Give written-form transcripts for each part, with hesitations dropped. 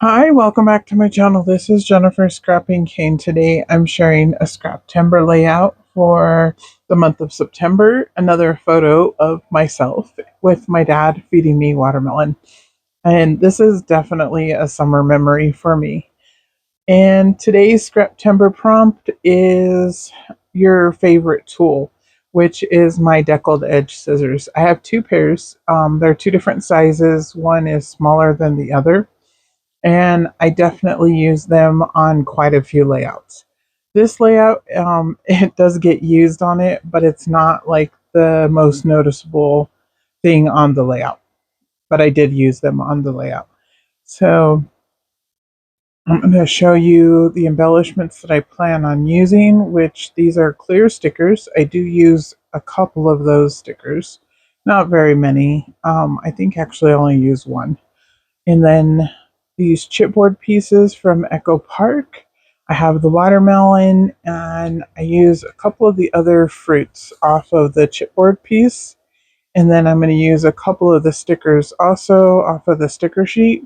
Hi, welcome back to my channel. This is Jennifer Scrapping Cane. Today I'm sharing a Scraptember layout for the month of September. Another photo of myself with my dad feeding me watermelon. And this is definitely a summer memory for me. And today's Scraptember prompt is your favorite tool, which is my deckled edge scissors. I have two pairs. They're two different sizes. One is smaller than the other, and I definitely use them on quite a few layouts. This layout, it does get used on it, but it's not like the most noticeable thing on the layout. But I did use them on the layout. So I'm going to show you the embellishments that I plan on using, which these are clear stickers. I do use a couple of those stickers, not very many. I think actually I only use one. And then these chipboard pieces from Echopark. I have the watermelon, and I use a couple of the other fruits off of the chipboard piece. And then I'm going to use a couple of the stickers also off of the sticker sheet.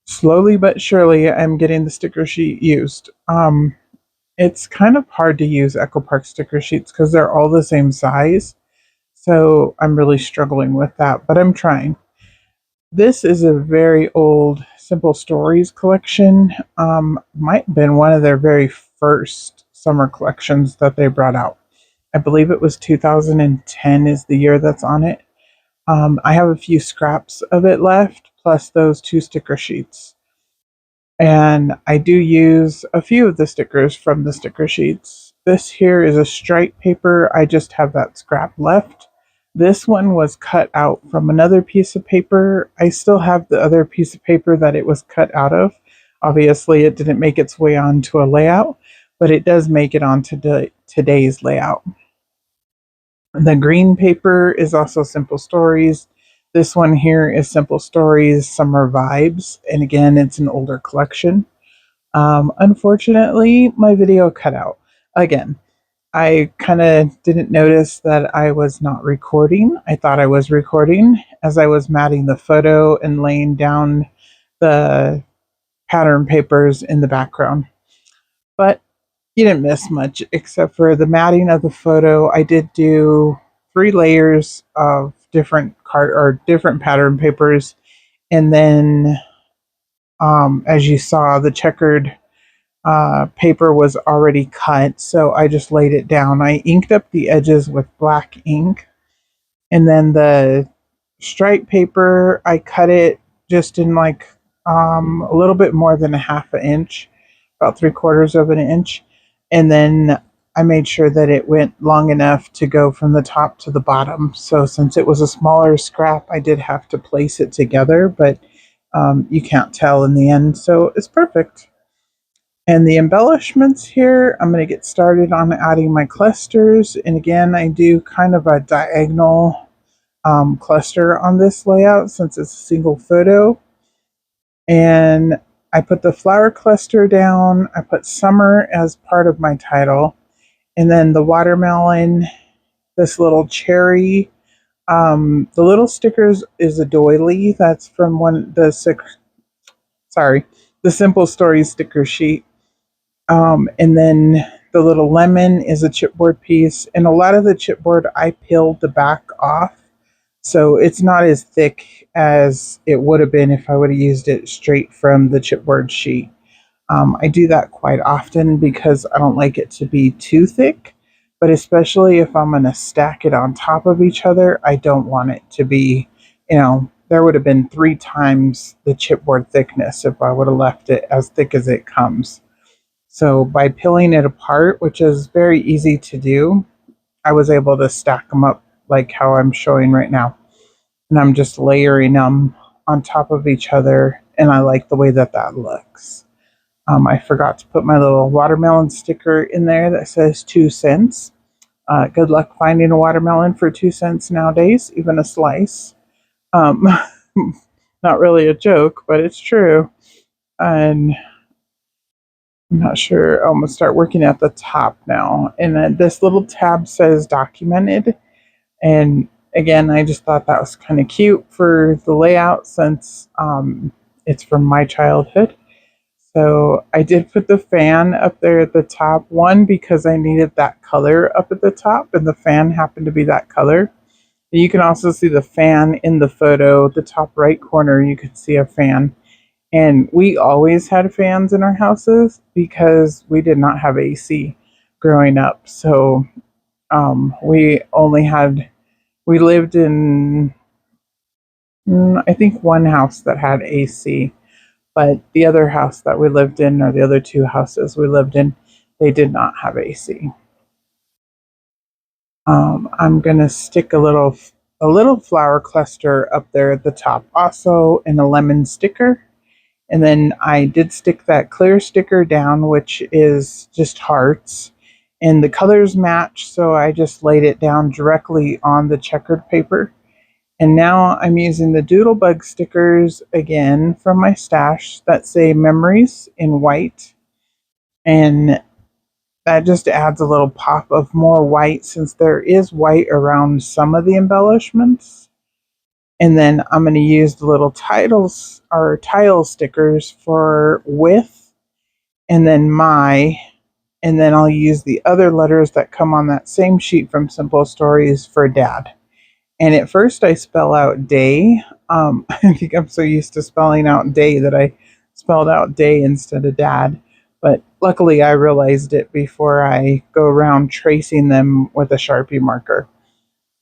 Slowly but surely, I'm getting the sticker sheet used. It's kind of hard to use Echopark sticker sheets because they're all the same size. So I'm really struggling with that, but I'm trying. This is a very old Simple Stories collection. Might have been one of their very first summer collections that they brought out. I believe it was 2010 is the year that's on it. I have a few scraps of it left, plus those two sticker sheets. And I do use a few of the stickers from the sticker sheets. This here is a stripe paper. I just have that scrap left. This one was cut out from another piece of paper. I still have the other piece of paper that it was cut out of. Obviously, it didn't make its way onto a layout, but it does make it onto today's layout. The green paper is also Simple Stories. This one here is Simple Stories Summer Vibes. And again, it's an older collection. Unfortunately, my video cut out. Again, I kind of didn't notice that I was not recording. I thought I was recording as I was matting the photo and laying down the pattern papers in the background. But you didn't miss much except for the matting of the photo. I did do 3 layers of different card or different pattern papers, and then as you saw, the checkered paper was already cut, so I just laid it down. I inked up the edges with black ink, and then the stripe paper, I cut it just in like a little bit more than a half an inch, about 3/4 of an inch, and then I made sure that it went long enough to go from the top to the bottom. So since it was a smaller scrap, I did have to place it together, but you can't tell in the end, so it's perfect. And the embellishments here, I'm going to get started on adding my clusters. And again, I do kind of a diagonal cluster on this layout since it's a single photo. And I put the flower cluster down. I put summer as part of my title. And then the watermelon, this little cherry. The little stickers is a doily. That's from the Simple Stories sticker sheet. And then the little lemon is a chipboard piece. And a lot of the chipboard, I peeled the back off. So it's not as thick as it would have been if I would have used it straight from the chipboard sheet. I do that quite often because I don't like it to be too thick. But especially if I'm going to stack it on top of each other, I don't want it to be, there would have been 3 times the chipboard thickness if I would have left it as thick as it comes. So by peeling it apart, which is very easy to do, I was able to stack them up like how I'm showing right now. And I'm just layering them on top of each other, and I like the way that that looks. I forgot to put my little watermelon sticker in there that says 2 cents. Good luck finding a watermelon for 2 cents nowadays, even a slice. Um, not really a joke, but it's true. And I'm not sure. I'm going to start working at the top now. And then this little tab says documented. And again, I just thought that was kind of cute for the layout since It's from my childhood. So I did put the fan up there at the top, one because I needed that color up at the top, and the fan happened to be that color. You can also see the fan in the photo, the top right corner, you can see a fan. And we always had fans in our houses because we did not have AC growing up. So we lived in, I think, one house that had AC, but the other house that we lived in, or the other two houses we lived in, they did not have AC. I'm gonna stick a little flower cluster up there at the top, also in a lemon sticker. And then I did stick that clear sticker down, which is just hearts. And the colors match, so I just laid it down directly on the checkered paper. And now I'm using the DoodleBug stickers again from my stash that say memories in white. And that just adds a little pop of more white since there is white around some of the embellishments. And then I'm going to use the little titles or tile stickers for with, and then my, and then I'll use the other letters that come on that same sheet from Simple Stories for dad. And at first I spell out day. I think I'm so used to spelling out day that I spelled out day instead of dad. But luckily I realized it before I go around tracing them with a Sharpie marker.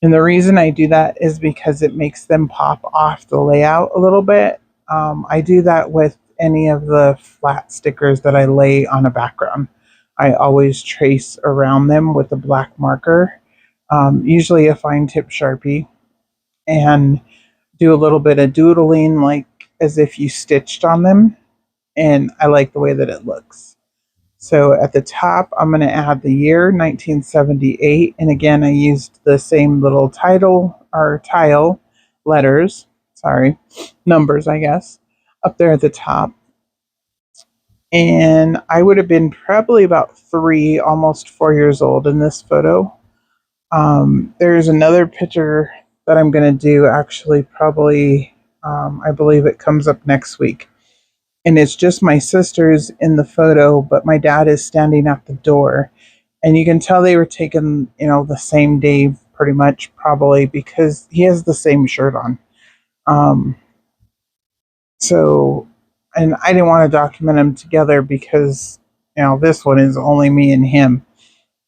And the reason I do that is because it makes them pop off the layout a little bit. I do that with any of the flat stickers that I lay on a background. I always trace around them with a black marker, usually a fine tip Sharpie, and do a little bit of doodling, like as if you stitched on them. And I like the way that it looks. So at the top, I'm going to add the year 1978. And again, I used the same little title or tile letters, sorry, numbers, I guess, up there at the top. And I would have been probably about 3, almost 4 years old in this photo. There's another picture that I'm going to do actually, probably, I believe it comes up next week. And it's just my sisters in the photo, but my dad is standing at the door. And you can tell they were taken, the same day pretty much, probably because he has the same shirt on. Um, so, and I didn't want to document them together because, this one is only me and him.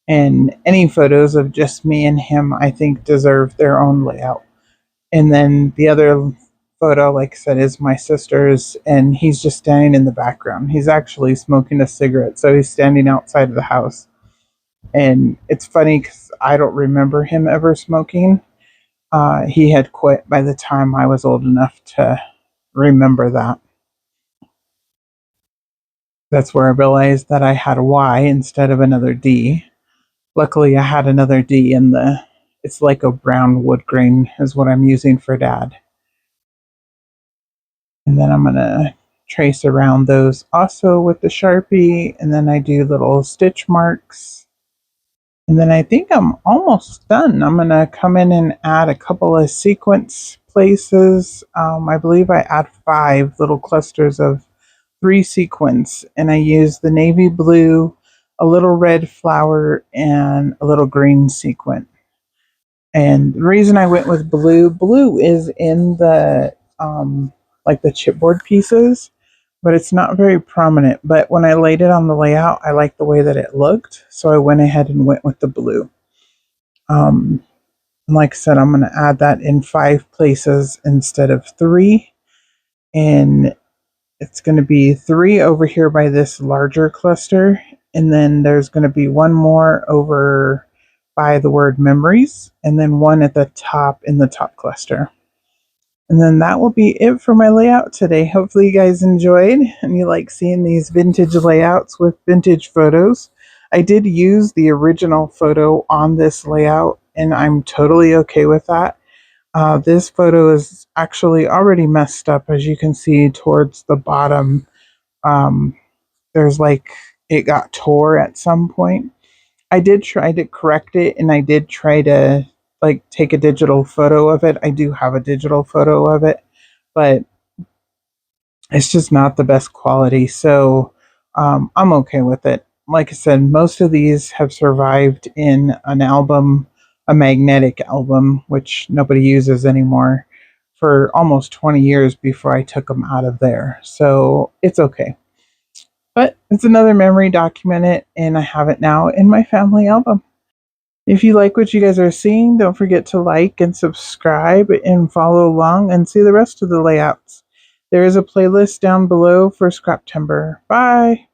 And any photos of just me and him, I think, deserve their own layout. And then the other photo, like I said, is my sister's, and he's just standing in the background. He's actually smoking a cigarette, so he's standing outside of the house. And it's funny because I don't remember him ever smoking. He had quit by the time I was old enough to remember that. That's where I realized that I had a Y instead of another D. Luckily, I had another D in it's like a brown wood grain is what I'm using for dad. And then I'm going to trace around those also with the Sharpie. And then I do little stitch marks. And then I think I'm almost done. I'm going to come in and add a couple of sequence places. I believe I add 5 little clusters of 3 sequins. And I use the navy blue, a little red flower, and a little green sequin. And the reason I went with blue is in the like the chipboard pieces, but it's not very prominent. But when I laid it on the layout, I liked the way that it looked, so I went ahead and went with the blue. And like I said, I'm going to add that in 5 places instead of 3, and it's going to be 3 over here by this larger cluster, and then there's going to be one more over by the word memories, and then one at the top in the top cluster. And then that will be it for my layout today. Hopefully you guys enjoyed and you like seeing these vintage layouts with vintage photos. I did use the original photo on this layout, and I'm totally okay with that. This photo is actually already messed up, as you can see towards the bottom. There's like, it got tore at some point. I did try to correct it, and I did try to like take a digital photo of it. I do have a digital photo of it, but It's just not the best quality. So I'm okay with it. Like I said, most of these have survived in an album, a magnetic album, which nobody uses anymore, for almost 20 years before I took them out of there. So it's okay. But it's another memory documented, and I have it now in my family album. If you like what you guys are seeing, don't forget to like and subscribe and follow along and see the rest of the layouts. There is a playlist down below for Scraptember. Bye!